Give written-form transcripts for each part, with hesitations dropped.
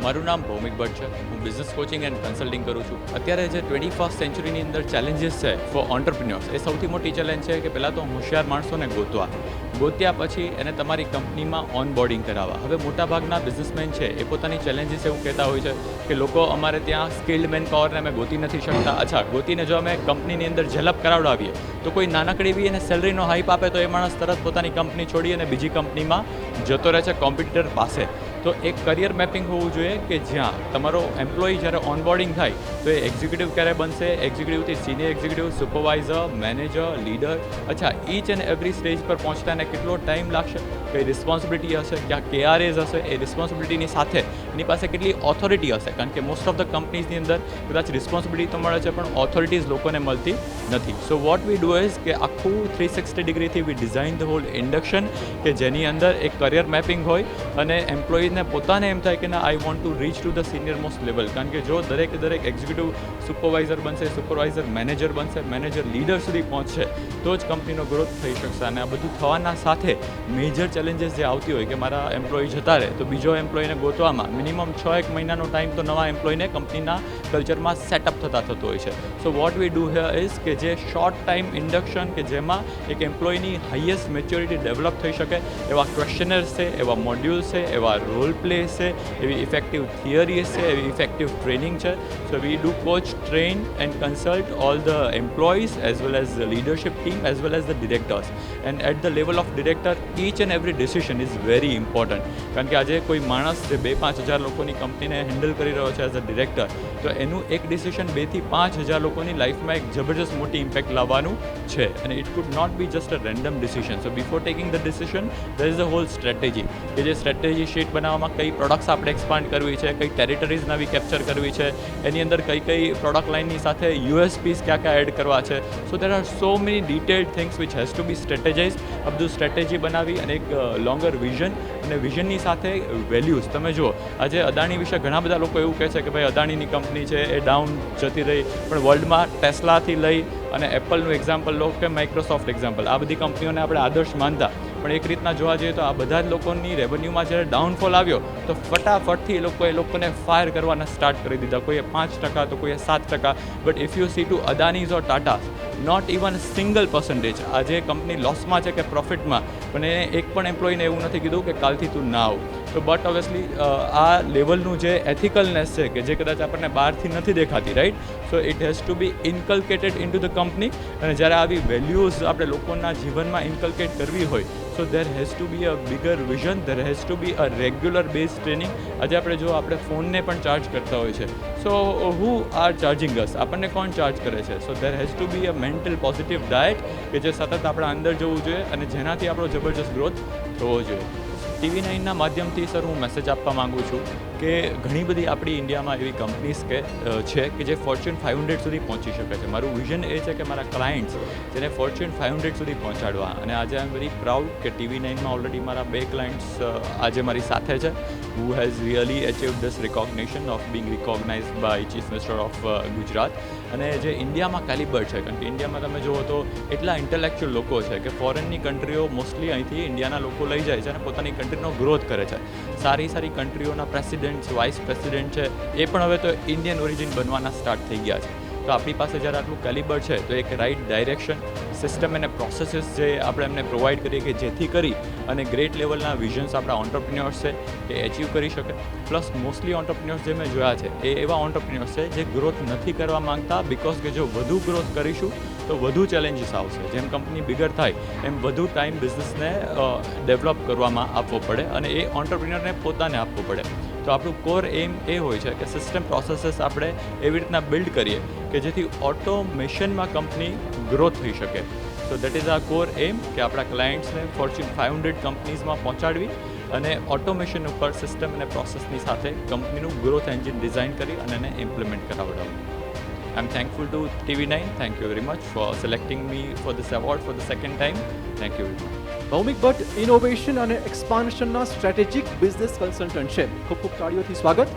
મારું નામ ભૌમિક ભટ્ટ છે. હું બિઝનેસ કોચિંગ એન્ડ કન્સલ્ટિંગ કરું છું. અત્યારે જે 21st સેન્ચુરીની અંદર ચેલેન્જીસ છે ફોર ઓન્ટરપ્રિન્યોર્સ, એ સૌથી મોટી ચેલેન્જ છે કે પહેલાં તો હોશિયાર માણસોને ગોત્યા પછી એને તમારી કંપનીમાં ઓનબોર્ડિંગ કરાવવા. હવે મોટાભાગના બિઝનેસમેન છે એ પોતાની ચેલેન્જીસ એવું કહેતા હોય છે કે લોકો અમારે ત્યાં સ્કિલ્ડ મેન પાવરને અમે ગોતી નથી શકતા. અચ્છા, ગોતીને જો અમે કંપનીની અંદર ઝલપ કરાવડાવીએ તો કોઈ નાનકડી બી એને સેલરીનો હાઈપ આપે તો એ માણસ તરત પોતાની કંપની છોડી અને બીજી કંપનીમાં જતો રહે છે કોમ્પિટિટર પાસે. તો એક કરિયર મેપિંગ હોવું જોઈએ કે જ્યાં તમારો એમ્પ્લોયી જ્યારે ઓનબોર્ડિંગ થાય તો એ એક્ઝિક્યુટિવ ક્યારે બનશે, એક્ઝિક્યુટિવથી senior executive, supervisor, manager, leader. અચ્છા, ઈચ એન્ડ એવરી સ્ટેજ પર પહોંચતા એને કેટલો ટાઈમ લાગશે, કઈ રિસ્પોન્સિબિલિટી હશે, ક્યાં KRAs હશે, એ રિસ્પોન્સિબિલિટીની સાથે એની પાસે કેટલી ઓથોરિટી હશે. કારણ કે મોસ્ટ ઓફ ધ કંપનીઝની અંદર કદાચ રિસ્પોન્સિબિલિટી તો મળે છે પણ ઓથોરિટીઝ લોકોને મળતી નથી. So what we do is કે આખું 360 ડિગ્રીથી વી ડિઝાઇન ધ હોલ ઇન્ડક્શન કે જેની અંદર એક કરિયર મેપિંગ હોય અને એમ્પ્લોયીને પોતાને એમ થાય કે ના, I want to reach to the senior most level. કારણ કે જો દરેક એક્ઝિક્યુટિવ સુપરવાઇઝર બનશે, સુપરવાઇઝર મેનેજર બનશે, મેનેજર લીડર સુધી પહોંચશે તો જ કંપનીનો ગ્રોથ થઈ શકશે. અને આ બધું થવાના સાથે મેજર ચેલેન્જીસ જે આવતી હોય કે મારા એમ્પ્લોયી જતા રહે તો બીજો એમ્પ્લોયીને ગોતવામાં મિનિમમ 6 મહિનાનો ટાઈમ તો નવા એમ્પ્લોયીને કંપનીના કલ્ચરમાં સેટઅપ થતો હોય છે. So what we do here is કે જે શોર્ટ ટાઈમ ઇન્ડક્શન કે જેમાં એક એમ્પ્લોયીની હાઈએસ્ટ મેચ્યોરિટી ડેવલપ થઈ શકે એવા ક્વેશ્ચનર્સ છે, એવા મોડ્યુલ્સ છે, એવા રોલ પ્લે છે, એવી ઇફેક્ટિવ થિયરીઝ છે, એવી ઇફેક્ટિવ ટ્રેનિંગ છે. So we do coach, train and consult all the employees as well as the leadership team as well as the directors. And at the level of director each and every decision is very important. કારણ કે આજે કોઈ માણસ જે 2-5 હજાર લોકોની કંપનીને handle કરી રહ્યો છે એઝ અ ડિરેક્ટર, તો એનું એક ડિસિઝન 2 થી 5 હજાર લોકોની લાઈફમાં એક જબરજસ્ત મોટી ઇમ્પેક્ટ લાવવાનું છે. અને it could not be just a random decision. So before taking the decision there is a whole strategy કે જે સ્ટ્રેટેજી શીટ બનાવવામાં કઈ પ્રોડક્ટ્સ આપણે એક્સપાન્ડ કરવી છે, કઈ ટેરિટરીઝ નવી કેપ્ચર કરવી છે, એની અંદર કઈ પ્રોડક્ટ લાઇનની સાથે USPs ક્યાં એડ કરવા છે. So there are so many detailed things which has to be strategize. આ બધું સ્ટ્રેટેજી બનાવી અને એક લોંગર વિઝન અને વિઝનની સાથે વેલ્યુઝ. તમે જુઓ, આજે અદાણી વિશે ઘણા બધા લોકો એવું કહે છે કે ભાઈ અદાણીની કંપની છે એ ડાઉન જતી રહી, પણ વર્લ્ડમાં ટેસ્લાથી લઈ અને એપલનું એક્ઝામ્પલ લો કે માઇક્રોસોફ્ટ એક્ઝામ્પલ, આ બધી કંપનીઓને આપણે આદર્શ માનતા, પણ એક રીતના જોવા જઈએ તો આ બધા જ લોકોની રેવન્યુમાં જ્યારે ડાઉનફોલ આવ્યો તો ફટાફટથી એ લોકોને ફાયર કરવાના સ્ટાર્ટ કરી દીધા. કોઈએ 5%, તો કોઈએ 7%. But if you see to Adanis or Tata, not even single percentage. આજે કંપની લોસમાં છે કે પ્રોફિટમાં, પણ એને એક પણ એમ્પ્લોયીને એવું નથી કીધું કે કાલથી તું ના આવ. તો બટ ઓબ્વિયસલી આ લેવલનું જે એથિકલનેસ છે કે જે કદાચ આપણને બહારથી નથી દેખાતી, right? So it has to be inculcated into the company. અને જ્યારે આવી વેલ્યુઝ આપણે લોકોના જીવનમાં ઇન્કલ્કેટ કરવી હોય so there has to be a bigger vision, there has to be a regular based training. આજે આપણે જો આપણે ફોનને પણ ચાર્જ કરતા હોય છે, સો who are charging us? આપણને કોણ ચાર્જ કરે છે? સો there has to be a mental positive diet કે જે સતત આપણા અંદર જવું જોઈએ અને જેનાથી આપણો જબરજસ્ત ગ્રોથ થવો જોઈએ. TV9ના માધ્યમથી સર હું મેસેજ આપવા માગું છું કે ઘણી બધી આપણી ઇન્ડિયામાં એવી કંપનીઝ છે કે જે ફોર્ચ્યુન 500 સુધી પહોંચી શકે છે. મારું વિઝન એ છે કે મારા ક્લાયન્ટ્સ જેને ફોર્ચ્યુન 500 સુધી પહોંચાડવા. અને આજે આઈ એમ વેરી પ્રાઉડ કે TV9માં ઓલરેડી મારા 2 ક્લાયન્ટ્સ આજે મારી સાથે છે who has really achieved this recognition of being recognized by Chief Minister of Gujarat. અને જે ઇન્ડિયામાં કેલિબર છે, કારણ કે ઇન્ડિયામાં તમે જુઓ તો એટલા ઇન્ટેલેક્ચ્યુઅલ લોકો છે કે ફોરેનની કન્ટ્રીઓ મોસ્ટલી અહીંથી ઇન્ડિયાના લોકો લઈ જાય છે અને પોતાની કન્ટ્રીનો ગ્રોથ કરે છે. સારી કન્ટ્રીઓના પ્રેસિડેન્ટ, વાઇસ પ્રેસિડેન્ટ છે એ પણ હવે તો ઇન્ડિયન ઓરિજિન બનવાના સ્ટાર્ટ થઈ ગયા છે. તો આપણી પાસે જ્યારે આટલું કેલિબર છે તો એક રાઇટ ડાયરેક્શન, સિસ્ટમ અને પ્રોસેસીસ જે આપણે એમને પ્રોવાઈડ કરીએ કે જેથી કરી અને ગ્રેટ લેવલના વિઝન્સ આપણા ઓન્ટરપ્રિન્યોર્સ છે એ એચીવ કરી શકે. પ્લસ મોસ્ટલી ઓન્ટરપ્રિન્યોર્સ જે મેં જોયા છે એ એવા ઓન્ટરપ્રિન્યોર્સ છે જે ગ્રોથ નથી કરવા માંગતા, બિકોઝ કે જો વધુ ગ્રોથ કરીશું તો વધુ ચેલેન્જીસ આવશે. જેમ કંપની બિગર થાય એમ વધુ ટાઈમ બિઝનેસને ડેવલપ કરવામાં આપવો પડે અને એ ઓન્ટરપ્રિન્યોરને પોતાને આપવો પડે. તો આપણું કોર એમ એ હોય છે કે સિસ્ટમ પ્રોસેસીસ આપણે એવી રીતના બિલ્ડ કરીએ કે જેથી ઓટોમેશનમાં કંપની ગ્રોથ થઈ શકે. So that is our core aim કે આપણા ક્લાયન્ટ્સને ફોર્ચ્યુન 500 કંપનીઝમાં પહોંચાડવી અને ઓટોમેશન ઉપર સિસ્ટમ અને પ્રોસેસની સાથે કંપનીનું ગ્રોથ એન્જિન ડિઝાઇન કરી અને એને ઇમ્પ્લિમેન્ટ કરાવડાવવું. I am thankful to TV9. Thank you very much for selecting me for this award for the second time. Thank you very much. Bhaumik Bhatt innovation અને એક્સપાન્શનના સ્ટ્રેટેજિક બિઝનેસ કન્સલ્ટન્ટ છે. ખૂબ તાળીઓથી સ્વાગત.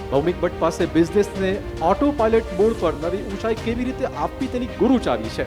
ભૌમિક ભટ્ટ પાસે બિઝનેસને ઓટો પાયલટ મોડ પર નવી ઊંચાઈ કેવી રીતે આપવી તેની ગુરુ ચાવી છે.